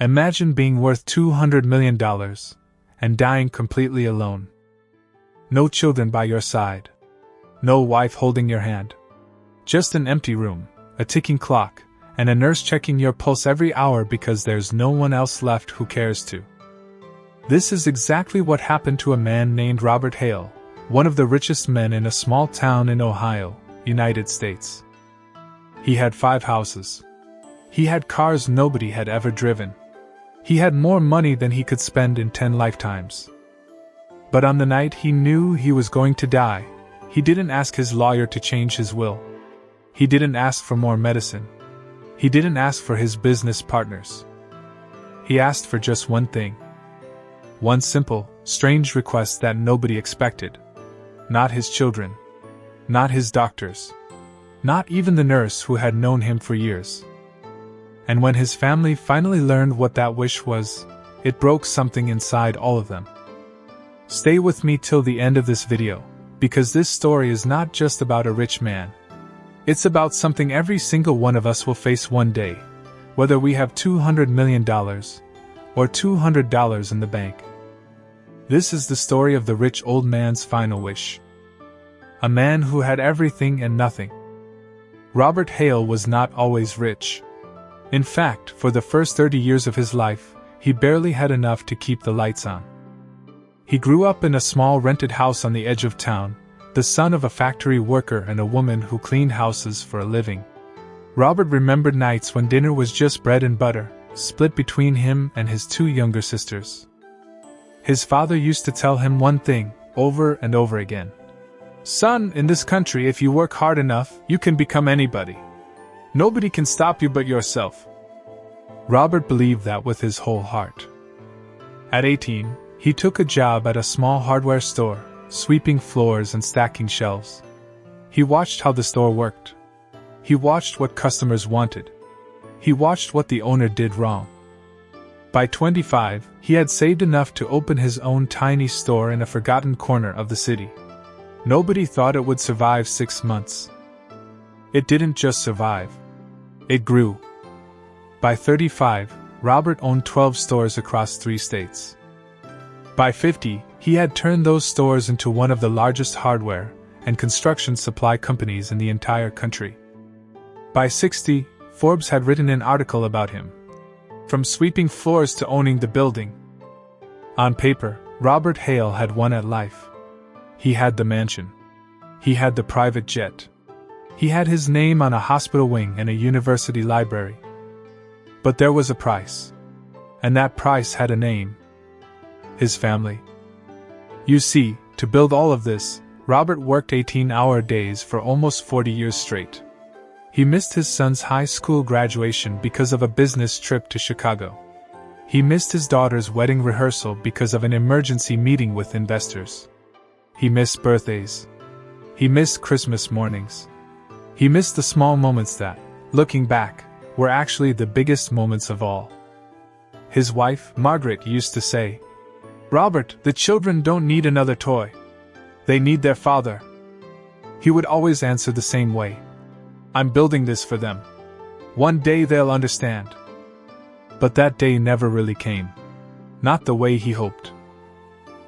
Imagine being worth $200 million and dying completely alone. No children by your side. No wife holding your hand. Just an empty room, a ticking clock, and a nurse checking your pulse every hour because there's no one else left who cares to. This is exactly what happened to a man named Robert Hale, one of the richest men in a small town in Ohio, United States. He had 5 houses. He had cars nobody had ever driven. He had more money than he could spend in 10 lifetimes. But on the night he knew he was going to die, he didn't ask his lawyer to change his will. He didn't ask for more medicine. He didn't ask for his business partners. He asked for just one thing. One simple, strange request that nobody expected. Not his children. Not his doctors. Not even the nurse who had known him for years. And when his family finally learned what that wish was, it broke something inside all of them. Stay with me till the end of this video, because this story is not just about a rich man. It's about something every single one of us will face one day, whether we have $200 million or $200 in the bank. This is the story of the rich old man's final wish. A man who had everything and nothing. Robert Hale was not always rich. In fact, for the first 30 years of his life, he barely had enough to keep the lights on. He grew up in a small rented house on the edge of town, the son of a factory worker and a woman who cleaned houses for a living. Robert remembered nights when dinner was just bread and butter, split between him and his 2 younger sisters. His father used to tell him one thing, over and over again. Son, in this country, if you work hard enough, you can become anybody. Nobody can stop you but yourself. Robert believed that with his whole heart. At 18, he took a job at a small hardware store, sweeping floors and stacking shelves. He watched how the store worked. He watched what customers wanted. He watched what the owner did wrong. By 25, he had saved enough to open his own tiny store in a forgotten corner of the city. Nobody thought it would survive 6 months. It didn't just survive. It grew. By 35, Robert owned 12 stores across 3 states. By 50, he had turned those stores into one of the largest hardware and construction supply companies in the entire country. By 60, Forbes had written an article about him. From sweeping floors to owning the building. On paper, Robert Hale had won at life. He had the mansion. He had the private jet. He had his name on a hospital wing and a university library. But there was a price. And that price had a name. His family. You see, to build all of this, Robert worked 18-hour days for almost 40 years straight. He missed his son's high school graduation because of a business trip to Chicago. He missed his daughter's wedding rehearsal because of an emergency meeting with investors. He missed birthdays. He missed Christmas mornings. He missed the small moments that, looking back, were actually the biggest moments of all. His wife, Margaret, used to say, "Robert, the children don't need another toy. They need their father." He would always answer the same way. "I'm building this for them. One day they'll understand." But that day never really came. Not the way he hoped.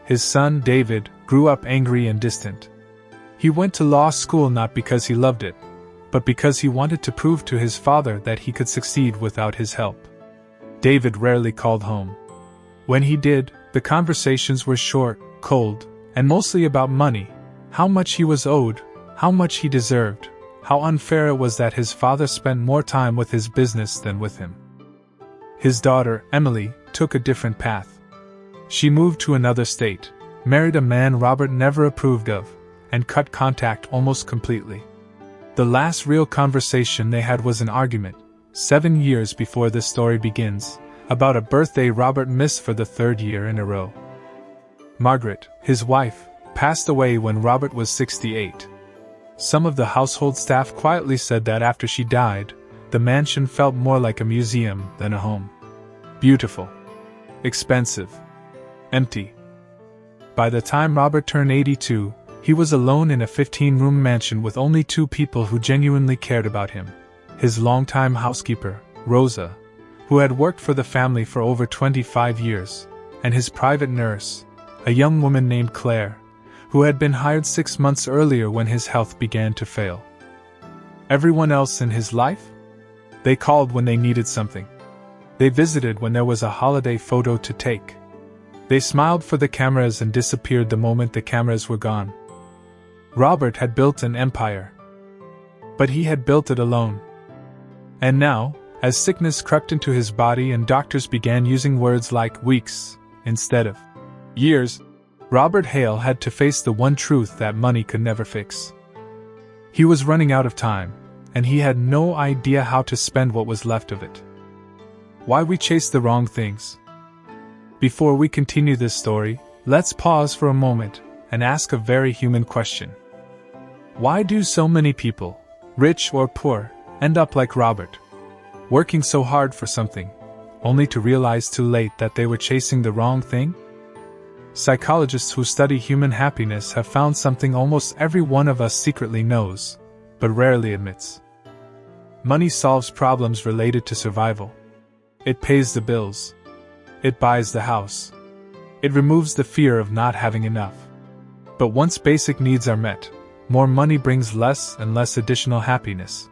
His son, David, grew up angry and distant. He went to law school not because he loved it, but because he wanted to prove to his father that he could succeed without his help. David rarely called home. When he did, the conversations were short, cold, and mostly about money, how much he was owed, how much he deserved, how unfair it was that his father spent more time with his business than with him. His daughter, Emily, took a different path. She moved to another state, married a man Robert never approved of, and cut contact almost completely. The last real conversation they had was an argument, 7 years before this story begins, about a birthday Robert missed for the 3rd year in a row. Margaret, his wife, passed away when Robert was 68. Some of the household staff quietly said that after she died, the mansion felt more like a museum than a home. Beautiful. Expensive. Empty. By the time Robert turned 82, he was alone in a 15-room mansion with only 2 people who genuinely cared about him. His longtime housekeeper, Rosa, who had worked for the family for over 25 years, and his private nurse, a young woman named Claire, who had been hired 6 months earlier when his health began to fail. Everyone else in his life? They called when they needed something. They visited when there was a holiday photo to take. They smiled for the cameras and disappeared the moment the cameras were gone. Robert had built an empire. But he had built it alone. And now, as sickness crept into his body and doctors began using words like weeks instead of years, Robert Hale had to face the one truth that money could never fix. He was running out of time, and he had no idea how to spend what was left of it. Why we chase the wrong things? Before we continue this story, let's pause for a moment and ask a very human question. Why do so many people, rich or poor, end up like Robert, working so hard for something, only to realize too late that they were chasing the wrong thing? Psychologists who study human happiness have found something almost every one of us secretly knows, but rarely admits. Money solves problems related to survival. It pays the bills. It buys the house. It removes the fear of not having enough. But once basic needs are met, more money brings less and less additional happiness.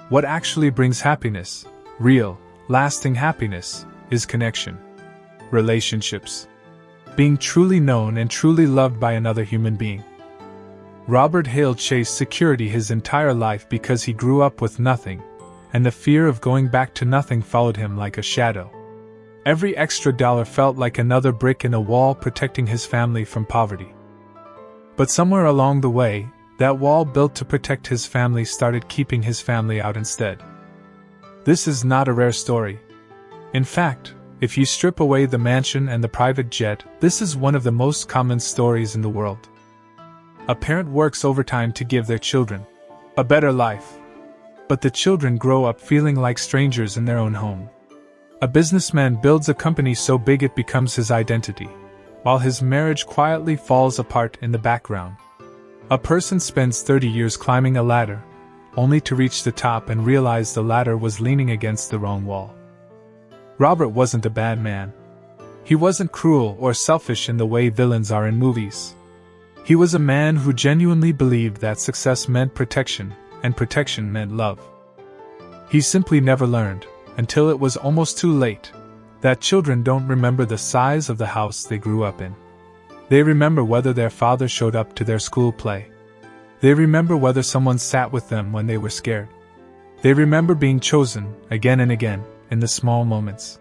What actually brings happiness, real, lasting happiness, is connection. Relationships. Being truly known and truly loved by another human being. Robert Hale chased security his entire life because he grew up with nothing, and the fear of going back to nothing followed him like a shadow. Every extra dollar felt like another brick in a wall protecting his family from poverty. But somewhere along the way, that wall built to protect his family started keeping his family out instead. This is not a rare story. In fact, if you strip away the mansion and the private jet, this is one of the most common stories in the world. A parent works overtime to give their children a better life. But the children grow up feeling like strangers in their own home. A businessman builds a company so big it becomes his identity, while his marriage quietly falls apart in the background. A person spends 30 years climbing a ladder, only to reach the top and realize the ladder was leaning against the wrong wall. Robert wasn't a bad man. He wasn't cruel or selfish in the way villains are in movies. He was a man who genuinely believed that success meant protection, and protection meant love. He simply never learned, until it was almost too late, that children don't remember the size of the house they grew up in. They remember whether their father showed up to their school play. They remember whether someone sat with them when they were scared. They remember being chosen, again and again, in the small moments.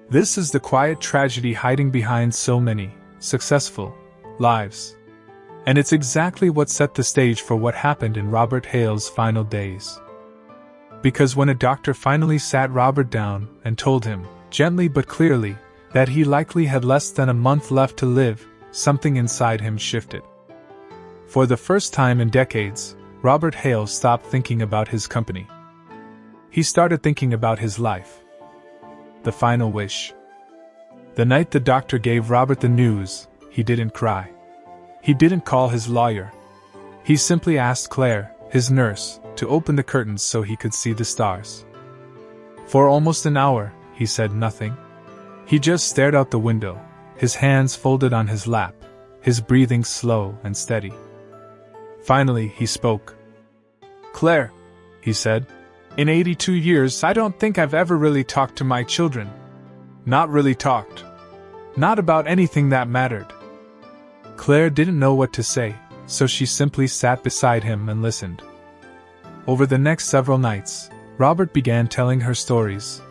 This is the quiet tragedy hiding behind so many successful lives. And it's exactly what set the stage for what happened in Robert Hale's final days. Because when a doctor finally sat Robert down and told him, gently but clearly, that he likely had less than a month left to live, something inside him shifted. For the first time in decades, Robert Hale stopped thinking about his company. He started thinking about his life. The final wish. The night the doctor gave Robert the news, he didn't cry. He didn't call his lawyer. He simply asked Claire, his nurse, to open the curtains so he could see the stars. For almost an hour, he said nothing. He just stared out the window, his hands folded on his lap, his breathing slow and steady. Finally, he spoke. "Claire," he said, "in 82 years, I don't think I've ever really talked to my children. Not really talked. Not about anything that mattered." Claire didn't know what to say, so she simply sat beside him and listened. Over the next several nights, Robert began telling her stories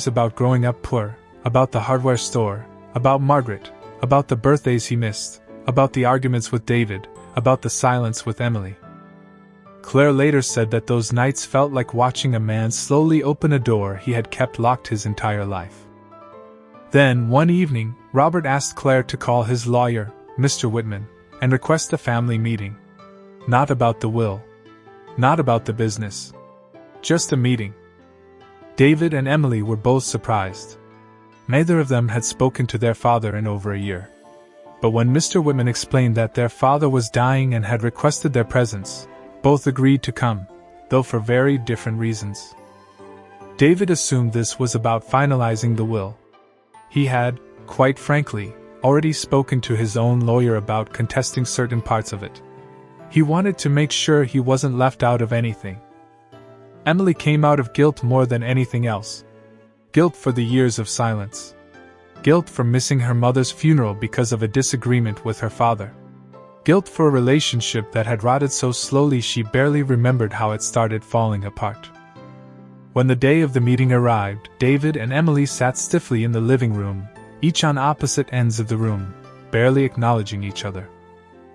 about growing up poor, about the hardware store, about Margaret, about the birthdays he missed, about the arguments with David, about the silence with Emily. Claire later said that those nights felt like watching a man slowly open a door he had kept locked his entire life. Then, one evening, Robert asked Claire to call his lawyer, Mr. Whitman, and request a family meeting. Not about the will. Not about the business. Just a meeting. David and Emily were both surprised. Neither of them had spoken to their father in over a year. But when Mr. Whitman explained that their father was dying and had requested their presence, both agreed to come, though for very different reasons. David assumed this was about finalizing the will. He had, quite frankly, already spoken to his own lawyer about contesting certain parts of it. He wanted to make sure he wasn't left out of anything. Emily came out of guilt more than anything else. Guilt for the years of silence. Guilt for missing her mother's funeral because of a disagreement with her father. Guilt for a relationship that had rotted so slowly she barely remembered how it started falling apart. When the day of the meeting arrived, David and Emily sat stiffly in the living room, each on opposite ends of the room, barely acknowledging each other.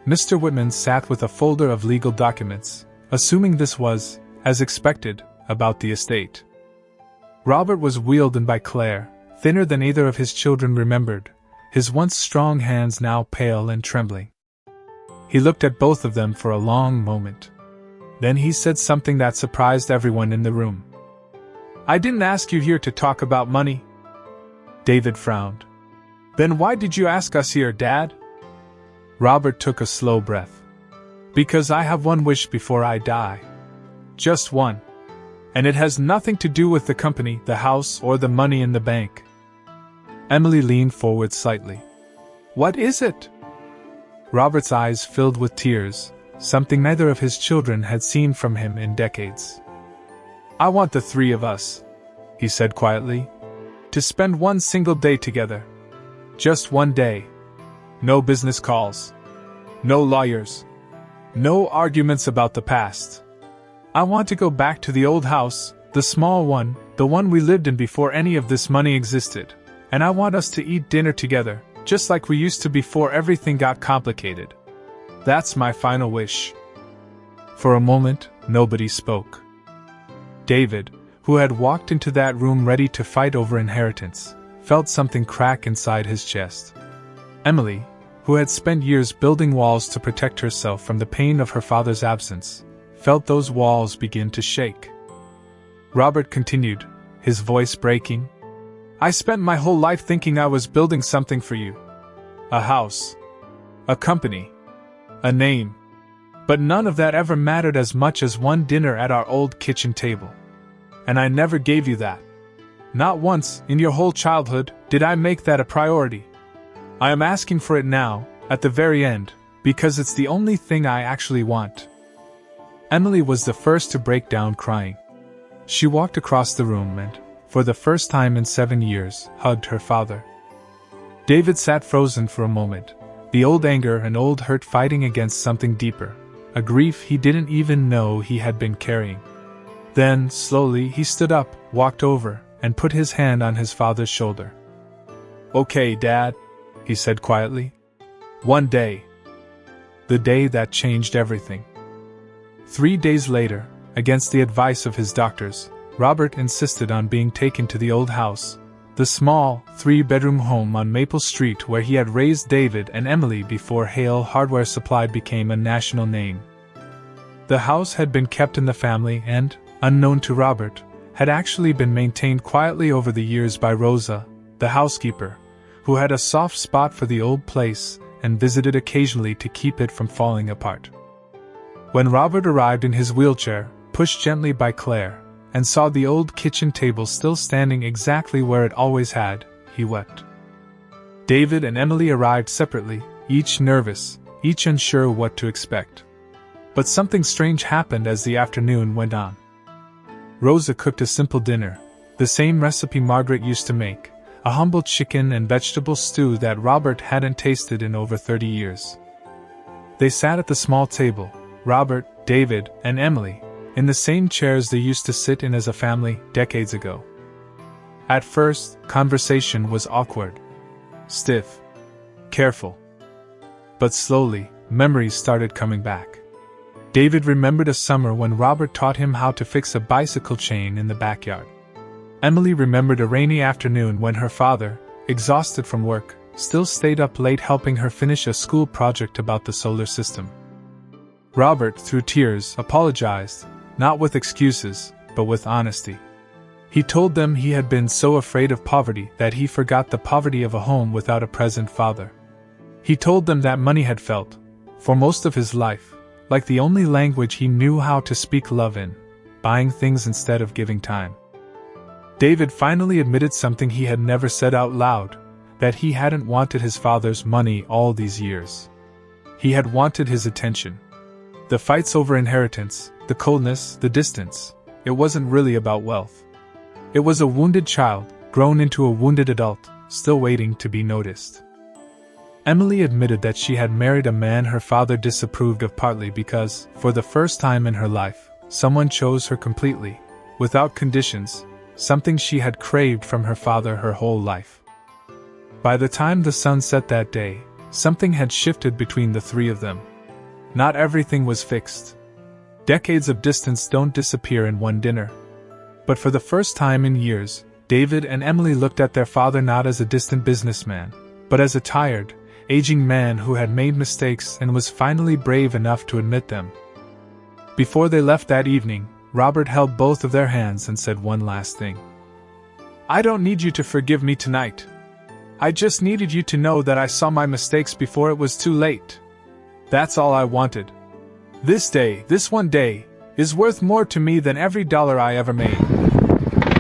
Mr. Whitman sat with a folder of legal documents, assuming this was, as expected, about the estate. Robert was wheeled in by Claire, thinner than either of his children remembered, his once strong hands now pale and trembling. He looked at both of them for a long moment. Then he said something that surprised everyone in the room. "I didn't ask you here to talk about money." David frowned. "Then why did you ask us here, Dad?" Robert took a slow breath. "Because I have one wish before I die. Just one. And it has nothing to do with the company, the house, or the money in the bank." Emily leaned forward slightly. "What is it?" Robert's eyes filled with tears, something neither of his children had seen from him in decades. "I want the three of us," he said quietly, "to spend one single day together. Just one day. No business calls. No lawyers. No arguments about the past. I want to go back to the old house, the small one, the one we lived in before any of this money existed, and I want us to eat dinner together, just like we used to before everything got complicated. That's my final wish." For a moment, nobody spoke. David, who had walked into that room ready to fight over inheritance, felt something crack inside his chest. Emily, who had spent years building walls to protect herself from the pain of her father's absence, felt those walls begin to shake. Robert continued, his voice breaking. "I spent my whole life thinking I was building something for you. A house. A company. A name. But none of that ever mattered as much as one dinner at our old kitchen table. And I never gave you that. Not once, in your whole childhood, did I make that a priority. I am asking for it now, at the very end, because it's the only thing I actually want." Emily was the first to break down crying. She walked across the room and, for the first time in 7 years, hugged her father. David sat frozen for a moment, the old anger and old hurt fighting against something deeper, a grief he didn't even know he had been carrying. Then, slowly, he stood up, walked over, and put his hand on his father's shoulder. "Okay, Dad," he said quietly. "One day. The day that changed everything." 3 days later, against the advice of his doctors, Robert insisted on being taken to the old house, the small, 3-bedroom home on Maple Street where he had raised David and Emily before Hale Hardware Supply became a national name. The house had been kept in the family and, unknown to Robert, had actually been maintained quietly over the years by Rosa, the housekeeper, who had a soft spot for the old place and visited occasionally to keep it from falling apart. When Robert arrived in his wheelchair, pushed gently by Claire, and saw the old kitchen table still standing exactly where it always had, he wept. David and Emily arrived separately, each nervous, each unsure what to expect. But something strange happened as the afternoon went on. Rosa cooked a simple dinner, the same recipe Margaret used to make, a humble chicken and vegetable stew that Robert hadn't tasted in over 30 years. They sat at the small table, Robert, David, and Emily, in the same chairs they used to sit in as a family decades ago. At first, conversation was awkward, stiff, careful. But slowly, memories started coming back. David remembered a summer when Robert taught him how to fix a bicycle chain in the backyard. Emily remembered a rainy afternoon when her father, exhausted from work, still stayed up late helping her finish a school project about the solar system. Robert, through tears, apologized, not with excuses, but with honesty. He told them he had been so afraid of poverty that he forgot the poverty of a home without a present father. He told them that money had felt, for most of his life, like the only language he knew how to speak love in, buying things instead of giving time. David finally admitted something he had never said out loud, that he hadn't wanted his father's money all these years. He had wanted his attention. The fights over inheritance, the coldness, the distance, it wasn't really about wealth. It was a wounded child, grown into a wounded adult, still waiting to be noticed. Emily admitted that she had married a man her father disapproved of, partly because, for the first time in her life, someone chose her completely, without conditions, something she had craved from her father her whole life. By the time the sun set that day, something had shifted between the three of them. Not everything was fixed. Decades of distance don't disappear in one dinner. But for the first time in years, David and Emily looked at their father not as a distant businessman, but as a tired, aging man who had made mistakes and was finally brave enough to admit them. Before they left that evening, Robert held both of their hands and said one last thing. "I don't need you to forgive me tonight. I just needed you to know that I saw my mistakes before it was too late. That's all I wanted. This day, this one day, is worth more to me than every dollar I ever made."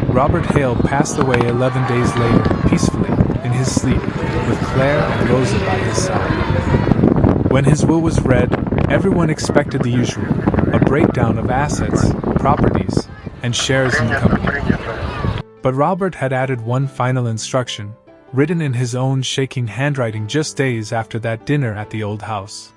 Robert Hale passed away 11 days later, peacefully, in his sleep, with Claire and Rosa by his side. When his will was read, everyone expected the usual, a breakdown of assets, properties, and shares in the company. But Robert had added one final instruction, written in his own shaking handwriting just days after that dinner at the old house.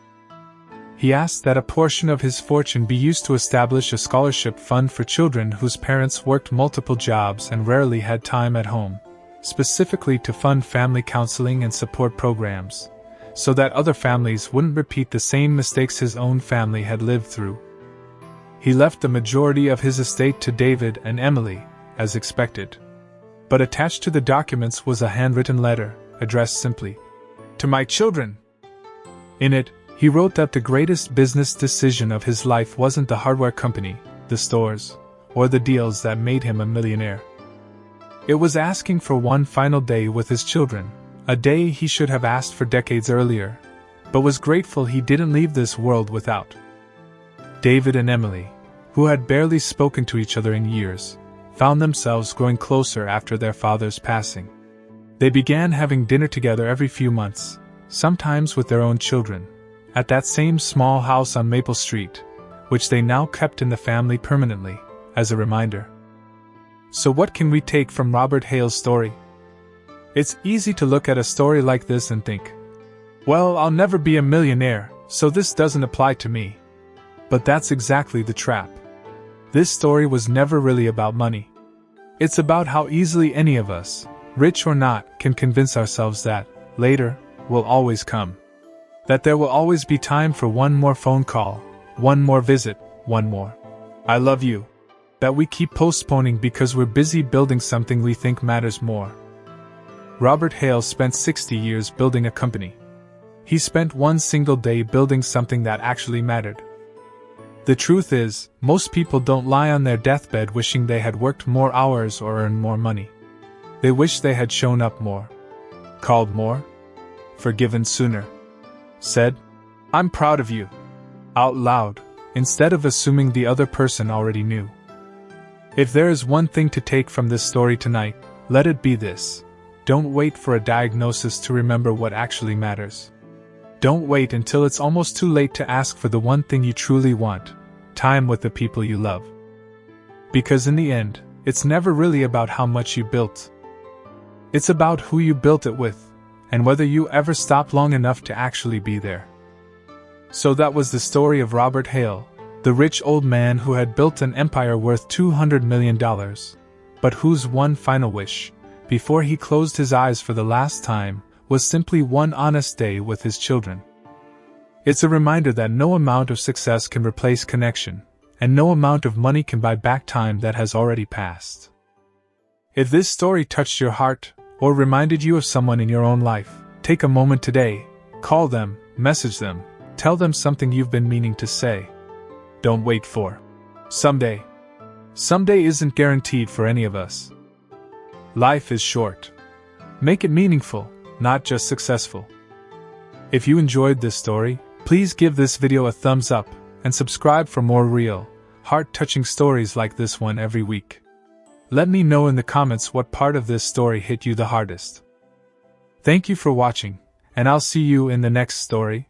He asked that a portion of his fortune be used to establish a scholarship fund for children whose parents worked multiple jobs and rarely had time at home, specifically to fund family counseling and support programs, so that other families wouldn't repeat the same mistakes his own family had lived through. He left the majority of his estate to David and Emily, as expected. But attached to the documents was a handwritten letter, addressed simply, "To my children." In it, he wrote that the greatest business decision of his life wasn't the hardware company, the stores, or the deals that made him a millionaire. It was asking for one final day with his children, a day he should have asked for decades earlier, but was grateful he didn't leave this world without. David and Emily, who had barely spoken to each other in years, found themselves growing closer after their father's passing. They began having dinner together every few months, sometimes with their own children, at that same small house on Maple Street, which they now kept in the family permanently, as a reminder. So what can we take from Robert Hale's story? It's easy to look at a story like this and think, well, I'll never be a millionaire, so this doesn't apply to me. But that's exactly the trap. This story was never really about money. It's about how easily any of us, rich or not, can convince ourselves that, later, will always come. That there will always be time for one more phone call, one more visit, one more "I love you," that we keep postponing because we're busy building something we think matters more. Robert Hale spent 60 years building a company. He spent one single day building something that actually mattered. The truth is, most people don't lie on their deathbed wishing they had worked more hours or earned more money. They wish they had shown up more, called more, forgiven sooner, said, "I'm proud of you," out loud, instead of assuming the other person already knew. If there is one thing to take from this story tonight, let it be this: don't wait for a diagnosis to remember what actually matters. Don't wait until it's almost too late to ask for the one thing you truly want: time with the people you love. Because in the end, it's never really about how much you built. It's about who you built it with, and whether you ever stopped long enough to actually be there. So that was the story of Robert Hale, the rich old man who had built an empire worth $200 million, but whose one final wish, before he closed his eyes for the last time, was simply one honest day with his children. It's a reminder that no amount of success can replace connection, and no amount of money can buy back time that has already passed. If this story touched your heart, or reminded you of someone in your own life, take a moment today, call them, message them, tell them something you've been meaning to say. Don't wait for someday. Someday isn't guaranteed for any of us. Life is short. Make it meaningful, not just successful. If you enjoyed this story, please give this video a thumbs up and subscribe for more real, heart-touching stories like this one every week. Let me know in the comments what part of this story hit you the hardest. Thank you for watching, and I'll see you in the next story.